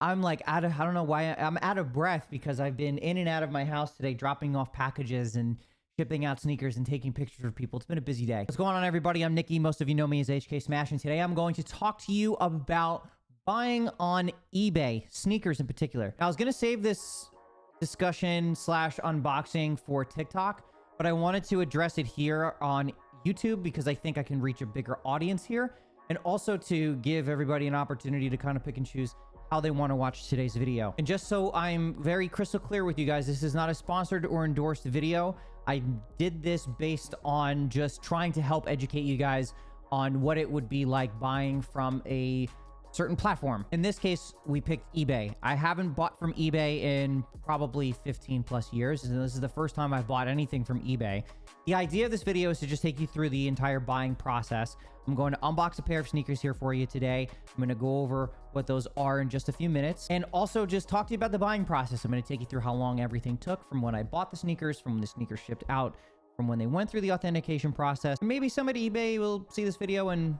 I'm like I don't know why I'm out of breath because I've been in and out of my house today, dropping off packages and shipping out sneakers and taking pictures of people. It's been a busy day. What's going on, everybody? I'm Nikki. Most of you know me as HKsmash, and today I'm going to talk to you about buying on eBay, sneakers in particular. Now, I was going to save this discussion slash unboxing for TikTok, but I wanted to address it here on YouTube because I think I can reach a bigger audience here, and also to give everybody an opportunity to kind of pick and choose how they want to watch today's video. And just so I'm very crystal clear with you guys, this is not a sponsored or endorsed video. I did this based on just trying to help educate you guys on what it would be like buying from a certain platform. In this case, we picked eBay. I haven't bought from eBay in probably 15 plus years, and this is the first time I've bought anything from eBay. The idea of this video is to just take you through the entire buying process. I'm going to unbox a pair of sneakers here for you today. I'm going to go over what those are in just a few minutes, and also just talk to you about the buying process. I'm going to take you through how long everything took from when I bought the sneakers, from when the sneakers shipped out, from when they went through the authentication process. Maybe somebody at eBay will see this video and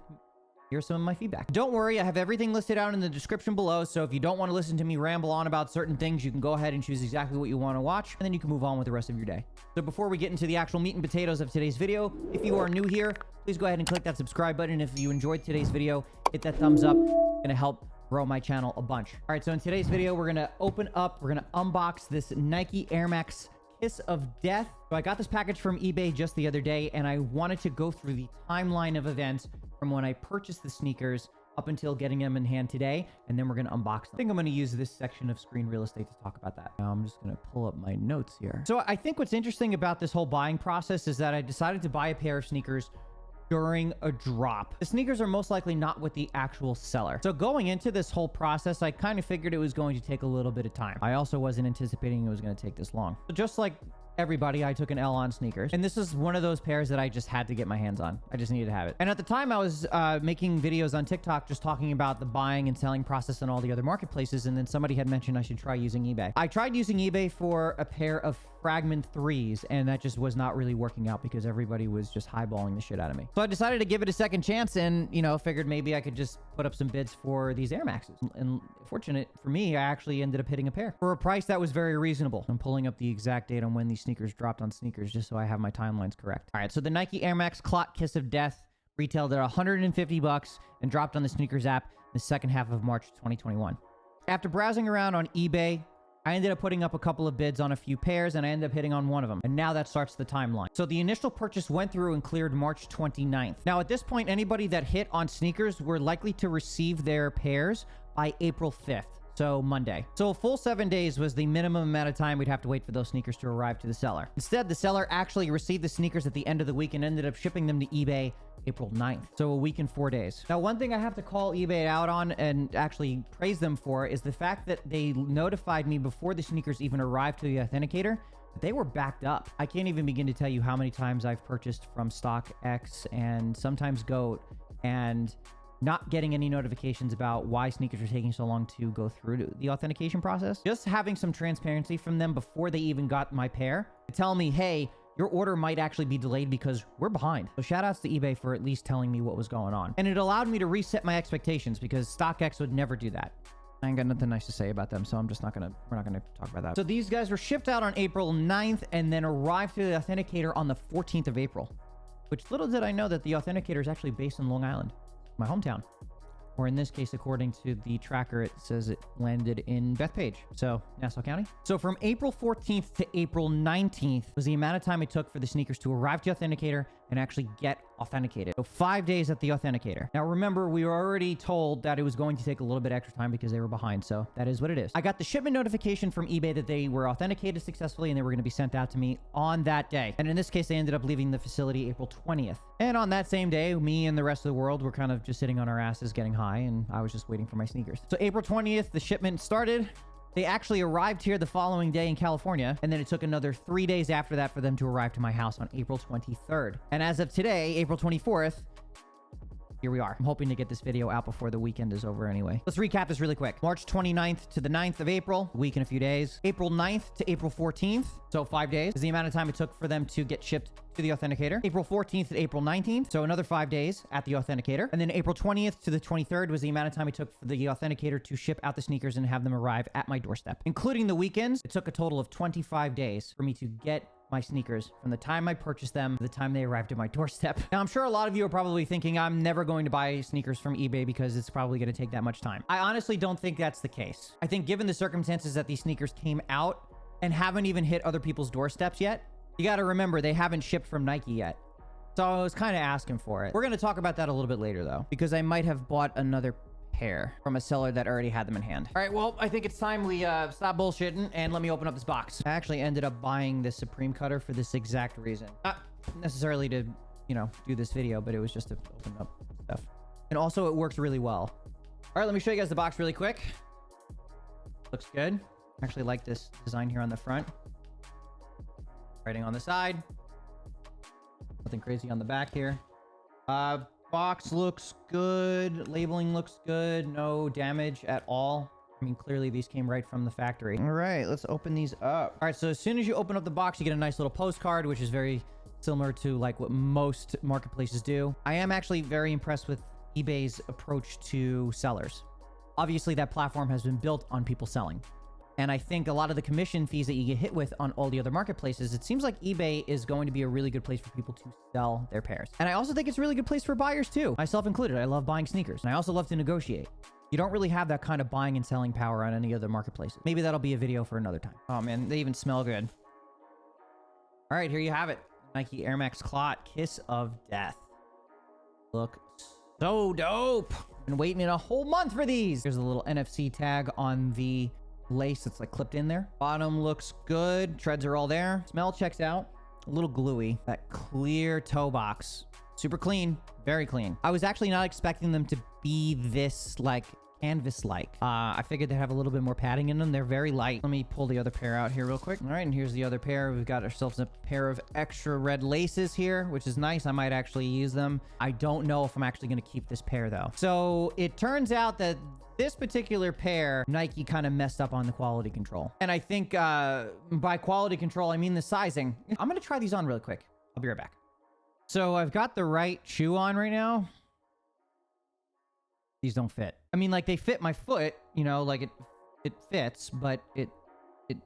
here's some of my feedback. Don't worry, I have everything listed out in the description below, so if you don't want to listen to me ramble on about certain things, you can go ahead and choose exactly what you want to watch, and then you can move on with the rest of your day. So before we get into the actual meat and potatoes of today's video, if you are new here, please go ahead and click that subscribe button. If you enjoyed today's video, hit that thumbs up. It's going to help grow my channel a bunch. All right, so in today's video, we're going to unbox this Nike Air Max Kiss of Death. So I got this package from eBay just the other day, and I wanted to go through the timeline of events from when I purchased the sneakers up until getting them in hand today, and then we're going to unbox them. I think I'm going to use this section of screen real estate to talk about that. Now I'm just going to pull up my notes here. So I think what's interesting about this whole buying process is that I decided to buy a pair of sneakers during a drop. The sneakers are most likely not with the actual seller. So going into this whole process, I kind of figured it was going to take a little bit of time. I also wasn't anticipating it was going to take this long. So just like everybody, I took an L on sneakers, and this is one of those pairs that I just had to get my hands on. I just needed to have it. And at the time, I was making videos on TikTok just talking about the buying and selling process and all the other marketplaces, and then somebody had mentioned I should try using eBay. I tried using eBay for a pair of Fragment 3s, and that just was not really working out because everybody was just highballing the shit out of me. So I decided to give it a second chance, and figured maybe I could just put up some bids for these Air Maxes. And fortunate for me, I actually ended up hitting a pair for a price that was very reasonable. I'm pulling up the exact date on when these sneakers dropped on sneakers just so I have my timelines correct. All right, so the Nike Air Max Clot Kiss of Death retailed at $150 and dropped on the sneakers app in the second half of March 2021. After browsing around on eBay, I ended up putting up a couple of bids on a few pairs, and I ended up hitting on one of them. And now that starts the timeline. So the initial purchase went through and cleared March 29th. Now at this point, anybody that hit on sneakers were likely to receive their pairs by April 5th. So Monday. So a full 7 days was the minimum amount of time we'd have to wait for those sneakers to arrive to the seller. Instead, the seller actually received the sneakers at the end of the week and ended up shipping them to eBay April 9th. So a week and 4 days. Now, one thing I have to call eBay out on and actually praise them for is the fact that they notified me before the sneakers even arrived to the authenticator that they were backed up. I can't even begin to tell you how many times I've purchased from StockX and sometimes GOAT and not getting any notifications about why sneakers are taking so long to go through the authentication process. Just having some transparency from them before they even got my pair to tell me, hey, your order might actually be delayed because we're behind. So shout outs to eBay for at least telling me what was going on. And it allowed me to reset my expectations because StockX would never do that. I ain't got nothing nice to say about them, so we're not gonna talk about that. So these guys were shipped out on April 9th and then arrived to the authenticator on the 14th of April, which little did I know that the authenticator is actually based in Long Island, my hometown. Or in this case, according to the tracker, it says it landed in Bethpage, so Nassau County. So from April 14th to April 19th was the amount of time it took for the sneakers to arrive to the authenticator and actually get authenticated. So 5 days at the authenticator. Now remember, we were already told that it was going to take a little bit extra time because they were behind, so that is what it is. I got the shipment notification from eBay that they were authenticated successfully and they were going to be sent out to me on that day. And in this case, they ended up leaving the facility April 20th. And on that same day, me and the rest of the world were kind of just sitting on our asses getting high, and I was just waiting for my sneakers. So April 20th, the shipment started. They actually arrived here the following day in California, and then it took another 3 days after that for them to arrive to my house on April 23rd. And as of today, April 24th, here we are. I'm hoping to get this video out before the weekend is over anyway. Let's recap this really quick. March 29th to the 9th of April, a week and a few days. April 9th to April 14th, so 5 days, is the amount of time it took for them to get shipped to the Authenticator. April 14th to April 19th, so another 5 days at the Authenticator. And then April 20th to the 23rd was the amount of time it took for the Authenticator to ship out the sneakers and have them arrive at my doorstep. Including the weekends, it took a total of 25 days for me to get my sneakers from the time I purchased them to the time they arrived at my doorstep. Now, I'm sure a lot of you are probably thinking I'm never going to buy sneakers from eBay because it's probably going to take that much time. I honestly don't think that's the case. I think given the circumstances that these sneakers came out and haven't even hit other people's doorsteps yet, you got to remember they haven't shipped from Nike yet. So I was kind of asking for it. We're going to talk about that a little bit later though, because I might have bought another pair from a seller that already had them in hand. All right, well, I think it's time we stop bullshitting and let me open up this box. I actually ended up buying this Supreme cutter for this exact reason. Not necessarily to, you know, do this video, but it was just to open up stuff. And also it works really well. All right, let me show you guys the box really quick. Looks good. I actually like this design here on the front. Writing on the side. Nothing crazy on the back here. Box looks good. Labeling looks good. No damage at all. I mean, clearly these came right from the factory. All right, let's open these up. All right, so as soon as you open up the box, you get a nice little postcard, which is very similar to like what most marketplaces do. I am actually very impressed with eBay's approach to sellers. Obviously, that platform has been built on people selling. And I think a lot of the commission fees that you get hit with on all the other marketplaces, it seems like eBay is going to be a really good place for people to sell their pairs. And I also think it's a really good place for buyers too, myself included. I love buying sneakers and I also love to negotiate. You don't really have that kind of buying and selling power on any other marketplaces. Maybe that'll be a video for another time. Oh man, they even smell good. All right, here you have it. Nike Air Max Clot Kiss of Death. Look so dope. Been waiting in a whole month for these. There's a little NFC tag on the lace that's like clipped in there. Bottom looks good. Treads are all there. Smell checks out. A little gluey. That clear toe box. Super clean. Very clean. I was actually not expecting them to be this like canvas-like. I figured they'd have a little bit more padding in them. They're very light. Let me pull the other pair out here real quick. All right, and here's the other pair. We've got ourselves a pair of extra red laces here, which is nice. I might actually use them. I don't know if I'm actually going to keep this pair though. So it turns out that this particular pair, Nike kind of messed up on the quality control. And I think by quality control, I mean the sizing. I'm going to try these on really quick. I'll be right back. So I've got the right shoe on right now. These don't fit. I mean, like they fit my foot, you know, like it fits, but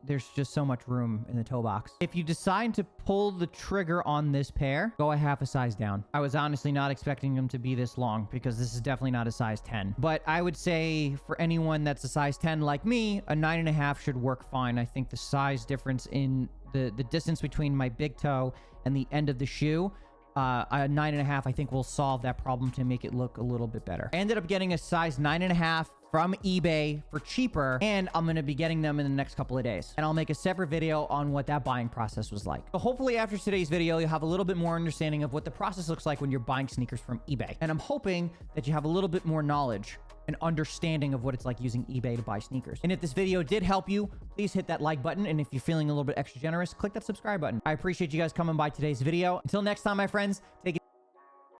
there's just so much room in the toe box. If you decide to pull the trigger on this pair, go a half a size down. I was honestly not expecting them to be this long because this is definitely not a size 10. But I would say for anyone that's a size 10 like me, a 9.5 should work fine. I think the size difference in the distance between my big toe and the end of the shoe, a 9.5 I think will solve that problem to make it look a little bit better. I ended up getting a size 9.5 from eBay for cheaper, and I'm going to be getting them in the next couple of days. And I'll make a separate video on what that buying process was like. So hopefully after today's video, you'll have a little bit more understanding of what the process looks like when you're buying sneakers from eBay. And I'm hoping that you have a little bit more knowledge and understanding of what it's like using eBay to buy sneakers. And if this video did help you, please hit that like button. And if you're feeling a little bit extra generous, click that subscribe button. I appreciate you guys coming by today's video. Until next time, my friends, take it